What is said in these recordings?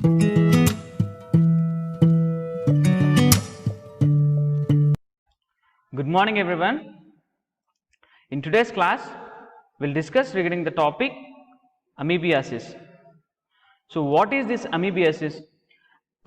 Good morning everyone. In today's class, we'll discuss regarding the topic amoebiasis. So what is this amoebiasis?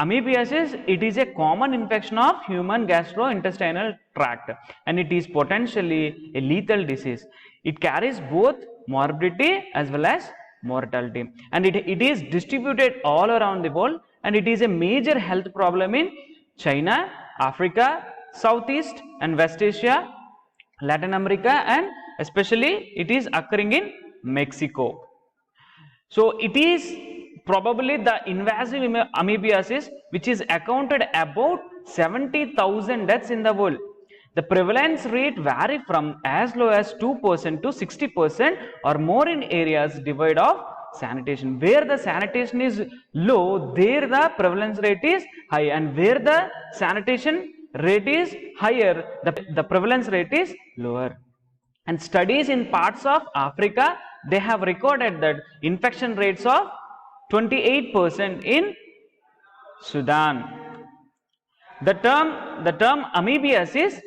Amoebiasis, it is a common infection of human gastrointestinal tract and it is potentially a lethal disease. It carries both morbidity as well as mortality, and it is distributed all around the world, and it is a major health problem in China, Africa, Southeast and West Asia, Latin America, and especially it is occurring in Mexico. So it is probably the invasive amoebiasis which is accounted about 70,000 deaths in the world. The prevalence rate vary from as low as 2% to 60% or more in areas devoid of sanitation. Where the sanitation is low, there the prevalence rate is high, and where the sanitation rate is higher, the prevalence rate is lower. And studies in parts of Africa, they have recorded that infection rates of 28% in Sudan. The term amoebiasis,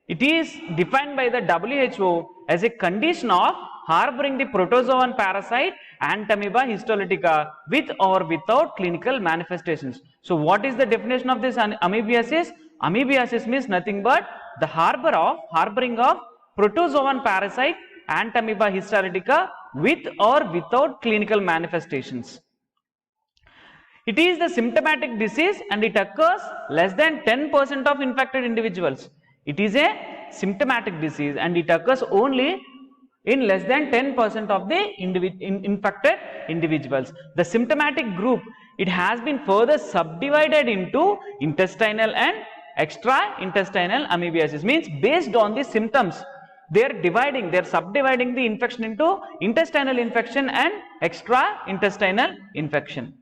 it is defined by the WHO as a condition of harboring the protozoan parasite Entamoeba histolytica with or without clinical manifestations. So what is the definition of this amoebiasis? Amoebiasis means nothing but the harboring of protozoan parasite Entamoeba histolytica with or without clinical manifestations. It is the symptomatic disease and it occurs less than 10% of infected individuals. It is a symptomatic disease and it occurs only in less than 10% of the infected individuals. The symptomatic group, it has been further subdivided into intestinal and extra-intestinal amoebiasis. Means based on the symptoms, they are subdividing the infection into intestinal infection and extra-intestinal infection.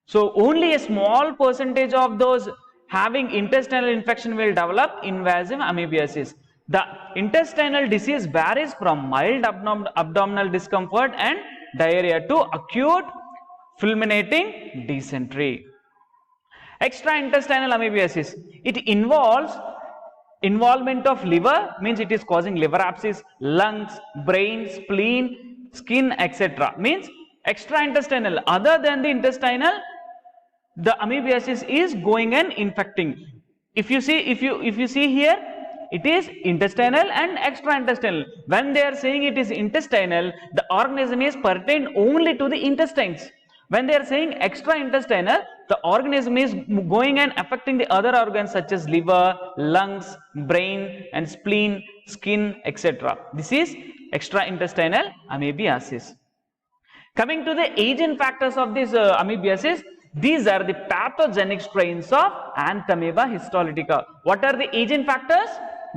So only a small percentage of those having intestinal infection will develop invasive amoebiasis. The intestinal disease varies from mild abdominal discomfort and diarrhea to acute fulminating dysentery. Extra-intestinal amoebiasis, it involves involvement of liver, means it is causing liver abscess, lungs, brain, spleen, skin, etc. Means extra-intestinal, other than the intestinal, the amoebiasis is going and infecting. If you see here, it is intestinal and extra-intestinal. When they are saying it is intestinal, the organism is pertained only to the intestines. When they are saying extra-intestinal, the organism is going and affecting the other organs such as liver, lungs, brain and spleen, skin, etc. This is extra-intestinal amoebiasis. Coming to the agent factors of this amoebiasis, these are the pathogenic strains of Entamoeba histolytica. What are the agent factors?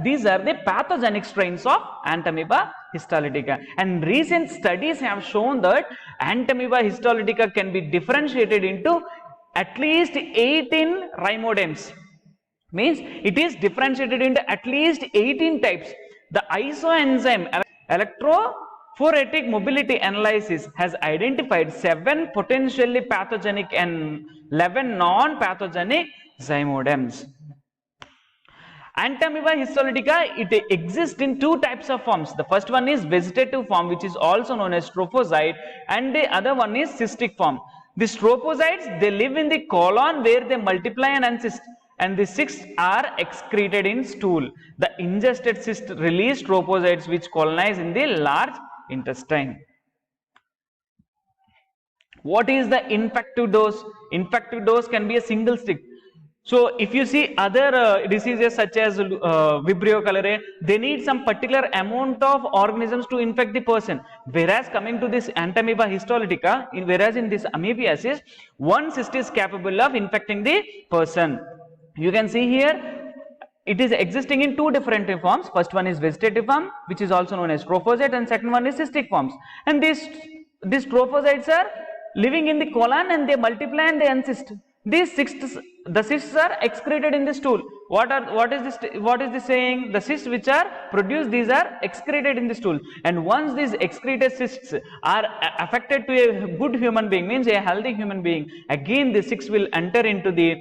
These are the pathogenic strains of Entamoeba histolytica. And recent studies have shown that Entamoeba histolytica can be differentiated into at least 18 rhinodems. Means it is differentiated into at least 18 types. The isoenzyme electrophoretic mobility analysis has identified 7 potentially pathogenic and 11 non-pathogenic zymodems. Entamoeba histolytica, it exists in 2 types of forms. The first one is vegetative form, which is also known as trophozoite, and the other one is cystic form. The trophozoites, they live in the colon where they multiply and encyst, and the cysts are excreted in stool. The ingested cyst release trophozoites which colonize in the large intestine. What is the infective dose? Infective dose can be a single stick. So if you see other diseases such as Vibrio cholerae, they need some particular amount of organisms to infect the person. Whereas coming to this Entamoeba histolytica, whereas in this amoebiasis, one cyst is capable of infecting the person. You can see here, it is existing in 2 different forms. First one is vegetative form, which is also known as trophozoite, and second one is cystic forms. And these trophozoites are living in the colon and they multiply and they encyst. The cysts are excreted in the stool. what is this saying? The cysts which are produced, these are excreted in the stool, and once these excreted cysts are affected to a good human being, means a healthy human being, again the cysts will enter into the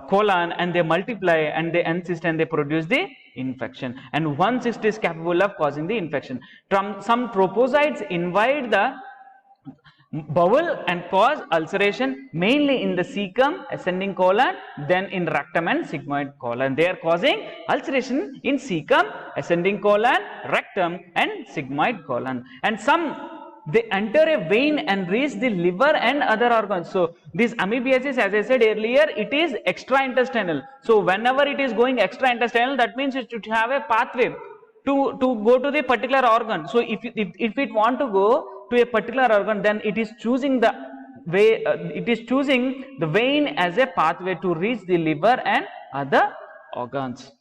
colon and they multiply and they encyst and they produce the infection, and one cyst is capable of causing the infection. Some trophozoites invade the bowel and cause ulceration mainly in the cecum, ascending colon, then in rectum and sigmoid colon. They are causing ulceration in cecum, ascending colon, rectum and sigmoid colon, and some they enter a vein and reach the liver and other organs. So this amoebiasis, as I said earlier, it is extra-intestinal. So whenever it is going extra-intestinal, that means it should have a pathway to go to the particular organ. So if it want to go to a particular organ, then it is choosing the way, it is choosing the vein as a pathway to reach the liver and other organs.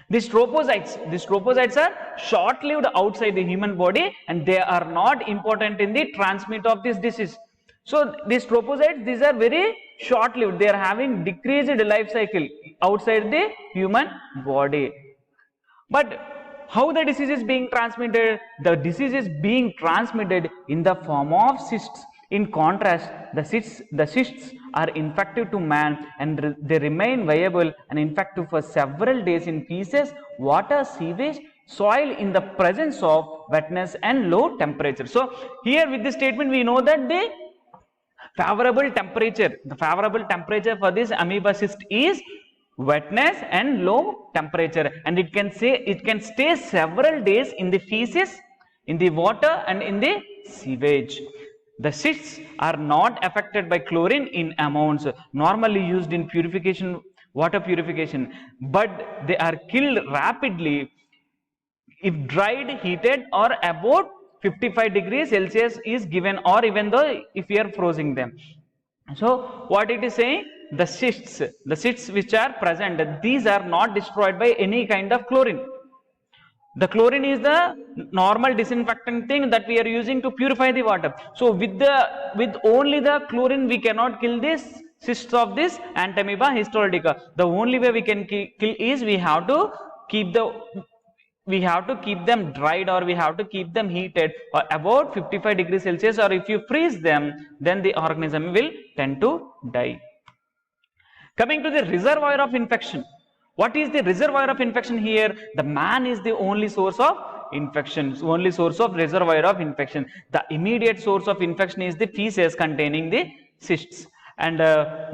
These trophozoites are short-lived outside the human body, and they are not important in the transmit of this disease. So these trophozoites, these are very short-lived. They are having decreased life cycle outside the human body. But how the disease is being transmitted? The disease is being transmitted in the form of cysts. In contrast, the cysts are infective to man, and they remain viable and infective for several days in feces, water, sewage, soil in the presence of wetness and low temperature. So here with this statement we know that the favorable temperature for this amoeba cyst is wetness and low temperature, and it can stay several days in the feces, in the water and in the sewage. The cysts are not affected by chlorine in amounts normally used in water purification, but they are killed rapidly if dried, heated or about 55 degrees Celsius is given, or even though if we are freezing them. So what it is saying, the cysts which are present, these are not destroyed by any kind of chlorine. The chlorine is the normal disinfectant thing that we are using to purify the water. So with only the chlorine we cannot kill this cysts of this Entamoeba histolytica. The only way we can kill is we have to keep them dried, or we have to keep them heated or about 55 degrees Celsius, or if you freeze them, then the organism will tend to die. Coming to the reservoir of infection. What is the reservoir of infection here? The man is the only source of infection, only source of reservoir of infection. The immediate source of infection is the feces containing the cysts. And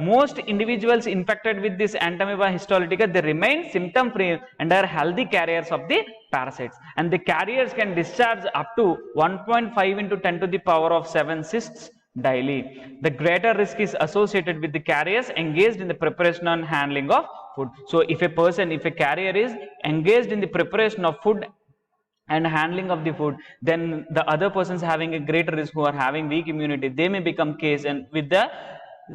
most individuals infected with this Entamoeba histolytica, they remain symptom free and are healthy carriers of the parasites. And the carriers can discharge up to 1.5 into 10 to the power of 7 cysts daily. The greater risk is associated with the carriers engaged in the preparation and handling of food. So if a carrier is engaged in the preparation of food and handling of the food, then the other persons having a greater risk, who are having weak immunity, they may become case and with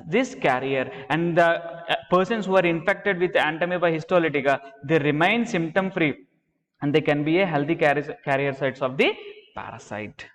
this carrier. And the persons who are infected with Entamoeba histolytica, they remain symptom free and they can be a healthy carrier sites of the parasite.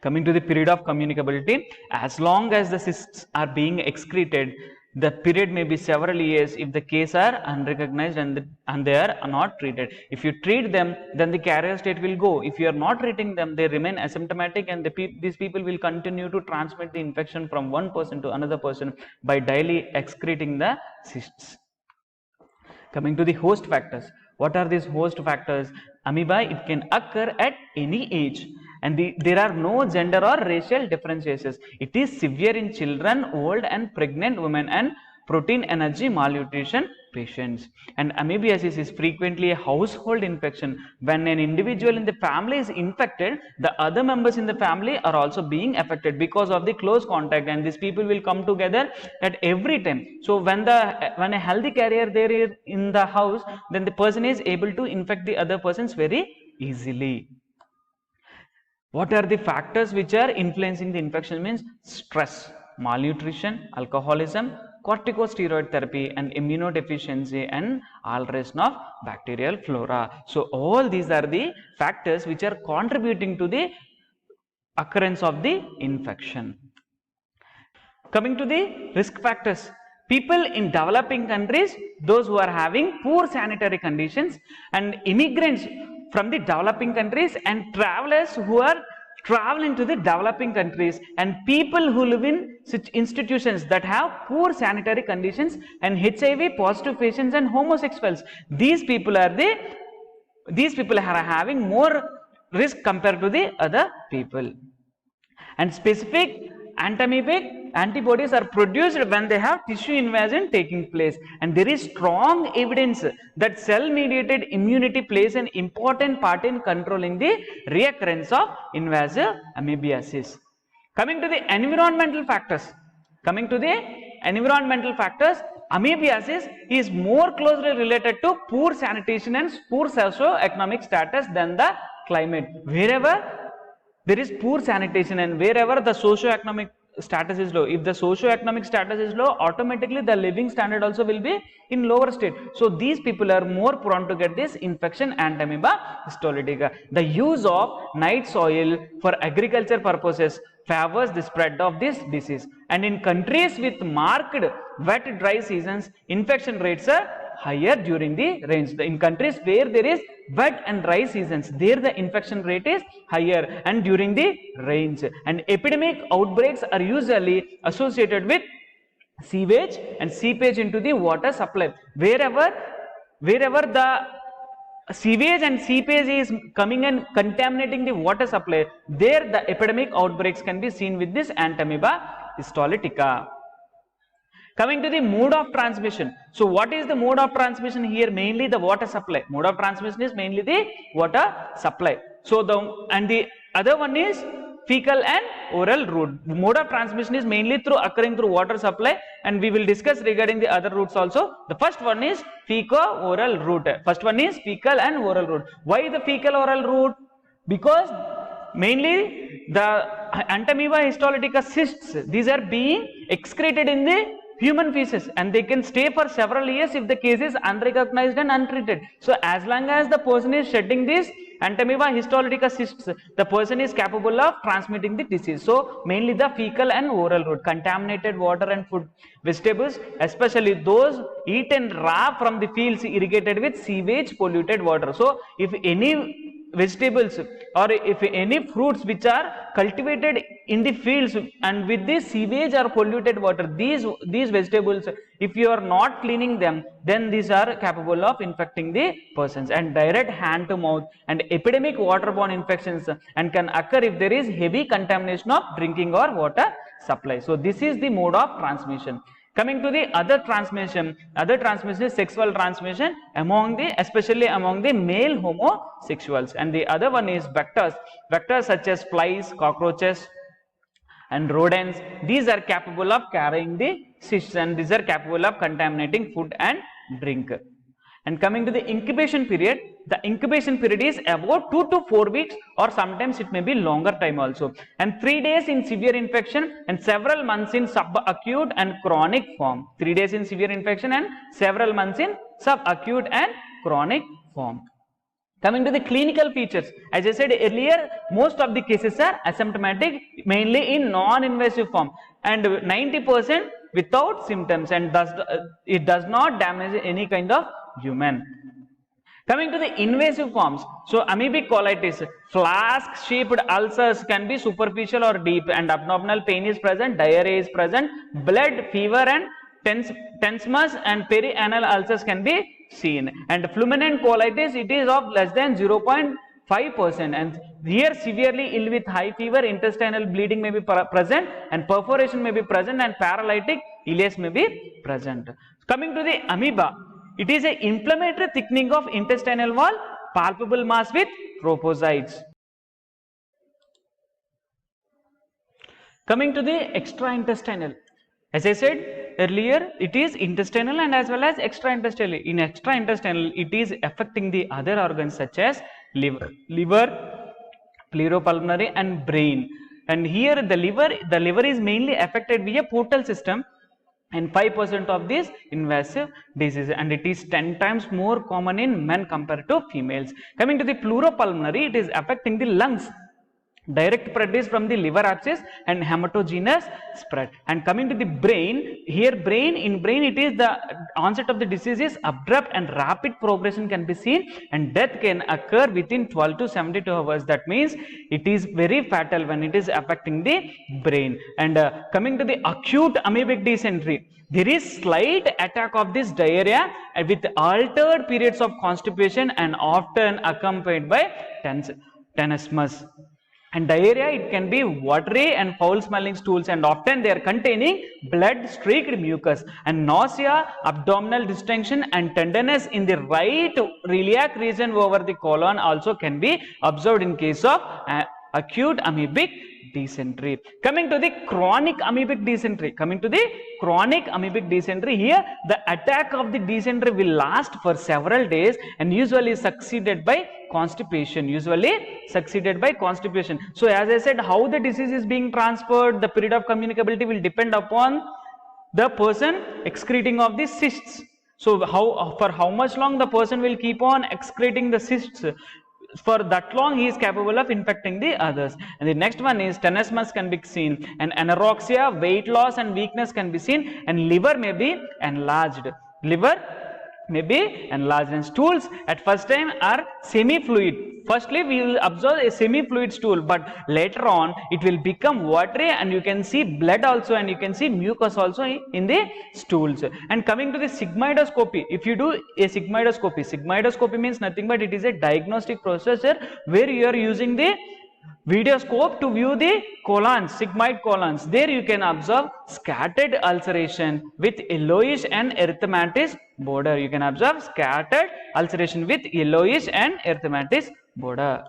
Coming to the period of communicability, as long as the cysts are being excreted, the period may be several years if the case are unrecognized and they are not treated. If you treat them, then the carrier state will go. If you are not treating them, they remain asymptomatic, and these people will continue to transmit the infection from one person to another person by daily excreting the cysts. Coming to the host factors. What are these host factors? Amoeba, it can occur at any age, and there are no gender or racial differentiations. It is severe in children, old and pregnant women, and protein energy malnutrition patients. And amoebiasis is frequently a household infection. When an individual in the family is infected, the other members in the family are also being affected because of the close contact, and these people will come together at every time. So when a healthy carrier there is in the house, then the person is able to infect the other persons very easily. What are the factors which are influencing the infection? Means stress, malnutrition, alcoholism, corticosteroid therapy, and immunodeficiency, and alteration of bacterial flora. So all these are the factors which are contributing to the occurrence of the infection. Coming to the risk factors, people in developing countries, those who are having poor sanitary conditions, and immigrants from the developing countries, and travelers who are traveling to the developing countries, and people who live in such institutions that have poor sanitary conditions, and HIV positive patients and homosexuals. These people are having more risk compared to the other people. And specific antiamoebic antibodies are produced when they have tissue invasion taking place, and there is strong evidence that cell mediated immunity plays an important part in controlling the reoccurrence of invasive amoebiasis. Coming to the environmental factors, amoebiasis is more closely related to poor sanitation and poor socio-economic status than the climate. Wherever there is poor sanitation and wherever the socio-economic status is low, if the socio-economic status is low, automatically the living standard also will be in lower state. So these people are more prone to get this infection, Entamoeba histolytica. The use of night soil for agriculture purposes favors the spread of this disease, and in countries with marked wet dry seasons, infection rates are higher during the rains. In countries where there is wet and dry seasons, there the infection rate is higher, and during the rains. And epidemic outbreaks are usually associated with sewage and seepage into the water supply. Wherever the sewage and seepage is coming and contaminating the water supply, there the epidemic outbreaks can be seen with this Entamoeba histolytica. Coming to the mode of transmission. So what is the mode of transmission here? Mainly the water supply. Mode of transmission is mainly the water supply. So the other one is fecal and oral route. Mode of transmission is mainly occurring through water supply, and we will discuss regarding the other routes also. The first one is fecal-oral route. First one is fecal and oral route. Why the fecal-oral route? Because mainly the Entamoeba histolytica cysts, these are being excreted in the human feces, and they can stay for several years if the case is unrecognized and untreated. So as long as the person is shedding this Entamoeba histolytica cysts, the person is capable of transmitting the disease. So mainly the fecal and oral route. Contaminated water and food, vegetables, especially those eaten raw from the fields irrigated with sewage polluted water. So if any vegetables or if any fruits which are cultivated in the fields and with this sewage or polluted water, these vegetables, if you are not cleaning them, then these are capable of infecting the persons. And direct hand to mouth and epidemic waterborne infections and can occur if there is heavy contamination of drinking or water supply. So this is the mode of transmission. Coming to the other transmission is sexual transmission especially among the male homosexuals, and the other one is vectors such as flies, cockroaches and rodents. These are capable of carrying the cysts, and these are capable of contaminating food and drink. And coming to the incubation period, the incubation period is about 2 to 4 weeks, or sometimes it may be longer time also, and 3 days in severe infection and several months in subacute and chronic form. 3 days in severe infection and several months in subacute and chronic form. Coming to the clinical features, as I said earlier, most of the cases are asymptomatic, mainly in non-invasive form, and 90% without symptoms, and it does not damage any kind of human. Coming to the invasive forms, so amoebic colitis, flask-shaped ulcers can be superficial or deep, and abdominal pain is present, diarrhea is present, blood, fever and tenesmus and perianal ulcers can be seen. And fulminant colitis, it is of less than 0.5%, and here severely ill with high fever, intestinal bleeding may be present, and perforation may be present, and paralytic ileus may be present. Coming to the amoeba, it is an inflammatory thickening of intestinal wall, palpable mass with trophozoites. Coming to the extraintestinal, as I said earlier, it is intestinal and as well as extraintestinal. In extraintestinal, it is affecting the other organs such as liver, pleuropulmonary and brain. And here the liver is mainly affected via portal system, and 5% of this invasive disease, and it is 10 times more common in men compared to females. Coming to the pleuropulmonary, it is affecting the lungs, Direct spread is from the liver abscess and hematogenous spread. And coming to the brain, here in brain it is the onset of the disease is abrupt and rapid progression can be seen, and death can occur within 12 to 72 hours. That means it is very fatal when it is affecting the brain. And coming to the acute amoebic dysentery, there is slight attack of this diarrhea with altered periods of constipation and often accompanied by tenesmus. And diarrhea, it can be watery and foul smelling stools, and often they are containing blood streaked mucus. And nausea, abdominal distension and tenderness in the right iliac region over the colon also can be observed in case of acute amoebic dysentery. Coming to the chronic amoebic dysentery, here the attack of the dysentery will last for several days and usually succeeded by constipation. So as I said, how the disease is being transferred, the period of communicability will depend upon the person excreting of the cysts. So for how much long the person will keep on excreting the cysts, for that long he is capable of infecting the others. And the next one is tenesmus can be seen, and anorexia, weight loss and weakness can be seen, and liver may be enlarged. And stools at first time are semi-fluid. Firstly we will observe a semi-fluid stool, but later on it will become watery and you can see blood also, and you can see mucus also in the stools. And coming to the sigmoidoscopy, if you do a sigmoidoscopy means nothing but it is a diagnostic procedure where you are using the videoscope to view the colons, sigmoid colons. There you can observe scattered ulceration with yellowish and erythematous border.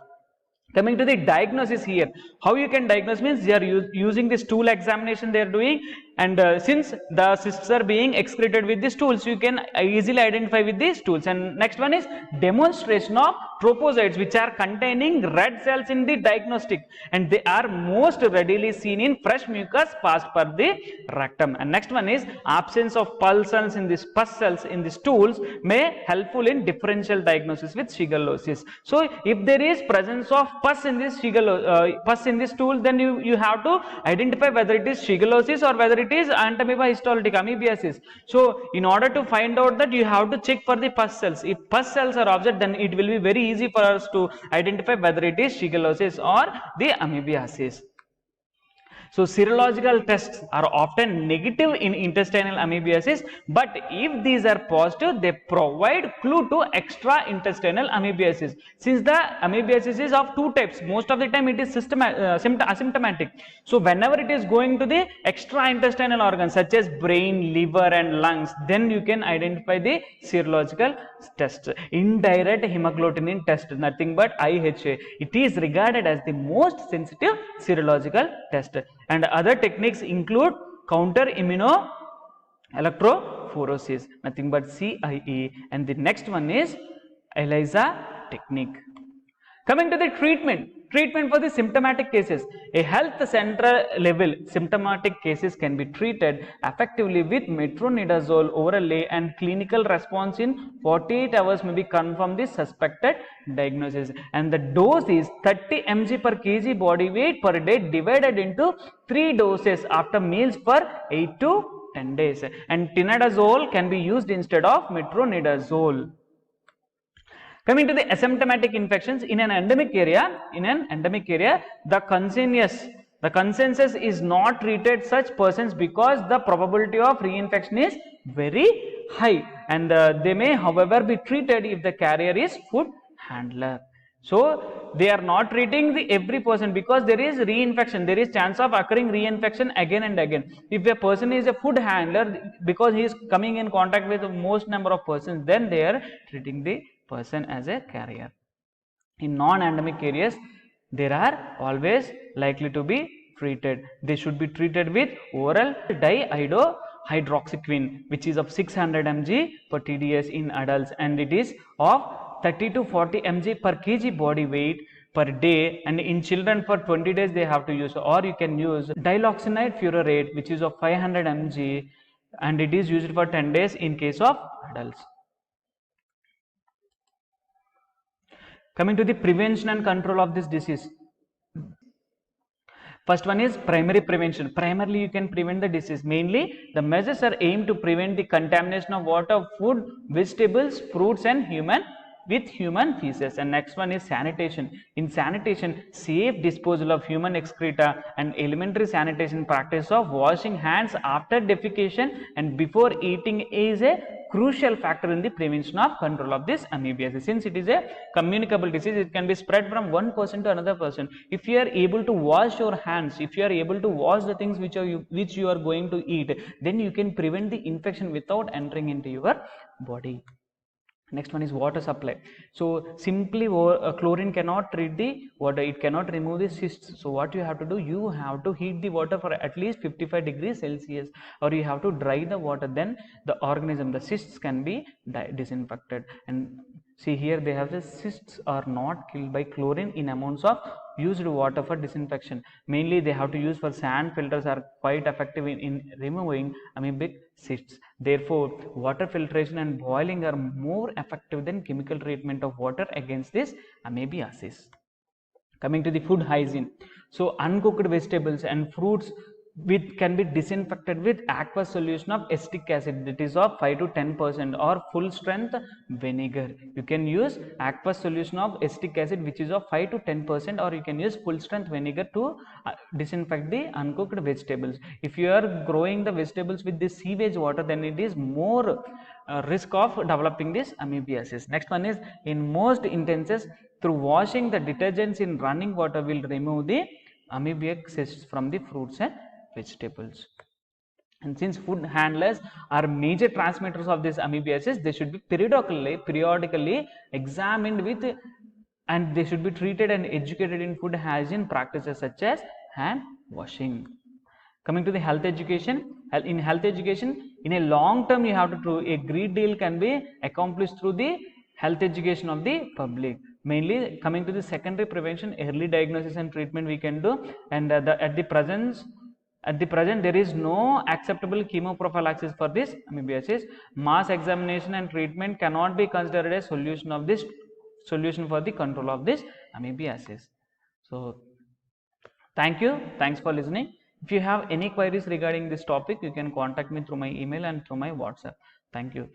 Coming to the diagnosis here, how you can diagnose means they are using the stool examination they are doing, and since the cysts are being excreted with the stools, you can easily identify with the stools. And next one is demonstration of trophozoites, which are containing red cells in the diagnostic, and they are most readily seen in fresh mucus passed per the rectum. And next one is absence of pus cells in the stools may helpful in differential diagnosis with shigellosis. So if there is presence of pus in this stool, then you have to identify whether it is shigellosis or whether it is entamoeba histolytica, amoebiasis. So in order to find out that, you have to check for the pus cells. If pus cells are observed, then it will be very easy for us to identify whether it is shigellosis or the amoebiasis. So serological tests are often negative in intestinal amoebiasis, but if these are positive, they provide clue to extra-intestinal amoebiasis. Since the amoebiasis is of two types, most of the time it is asymptomatic. So whenever it is going to the extra-intestinal organs such as brain, liver and lungs, then you can identify the serological test. Indirect hemagglutinin test, nothing but IHA. It is regarded as the most sensitive serological test. And other techniques include counter immunoelectrophoresis, nothing but CIE. And the next one is ELISA technique. Coming to the treatment for the symptomatic cases, a health center level symptomatic cases can be treated effectively with metronidazole orally, and clinical response in 48 hours may be confirmed the suspected diagnosis. And the dose is 30 mg per kg body weight per day divided into 3 doses after meals for 8 to 10 days. And tinidazole can be used instead of metronidazole. Coming to the asymptomatic infections in an endemic area, the consensus is not treated such persons because the probability of reinfection is very high, and they may however be treated if the carrier is food handler. So they are not treating every person because there is reinfection, there is chance of occurring reinfection again and again. If a person is a food handler, because he is coming in contact with the most number of persons, then they are treating the person as a carrier. In non-endemic areas, there are always likely to be treated. They should be treated with oral dihydroxyquine, which is of 600 mg per TDS in adults, and it is of 30 to 40 mg per kg body weight per day, and in children for 20 days they have to use. Or you can use diloxanide furoate, which is of 500 mg, and it is used for 10 days in case of adults. Coming to the prevention and control of this disease, First one is primary prevention. Primarily, you can prevent the disease. Mainly, the measures are aimed to prevent the contamination of water, food, vegetables, fruits, and human feces. And next one is sanitation. In sanitation, safe disposal of human excreta and elementary sanitation practice of washing hands after defecation and before eating is a crucial factor in the prevention of control of this amoebiasis. Since it is a communicable disease, it can be spread from one person to another person. If you are able to wash your hands, if you are able to wash the things which you are going to eat, then you can prevent the infection without entering into your body. Next one is water supply. So simply chlorine cannot treat the water, it cannot remove the cysts. So what you have to do, you have to heat the water for at least 55 degrees Celsius, or you have to dry the water, then the organism, the cysts can be disinfected. And see here they have the cysts are not killed by chlorine in amounts of used water for disinfection. Mainly they have to use for sand filters are quite effective in removing amoebic cysts. Therefore, water filtration and boiling are more effective than chemical treatment of water against this amoebiasis. Coming to the food hygiene. So uncooked vegetables and fruits can be disinfected with aqueous solution of acetic acid, that is of 5 to 10%, or full strength vinegar. You can use aqueous solution of acetic acid which is of 5 to 10%, or you can use full strength vinegar to disinfect the uncooked vegetables. If you are growing the vegetables with this sewage water, then it is more risk of developing this amoebiasis. Next one is, in most instances, through washing the detergents in running water will remove the amoebic cysts from the fruits and vegetables. And since food handlers are major transmitters of this amoebiasis, they should be periodically examined with, and they should be treated and educated in food hygiene practices such as hand washing. Coming to the health education, in health education, in a long term, you have to do a great deal can be accomplished through the health education of the public. Mainly coming to the secondary prevention, early diagnosis and treatment we can do, and at the present there is no acceptable chemoprophylaxis for this amoebiasis. Mass examination and treatment cannot be considered a solution for the control of this amoebiasis. So thanks for listening. If you have any queries regarding this topic, you can contact me through my email and through my WhatsApp. Thank you.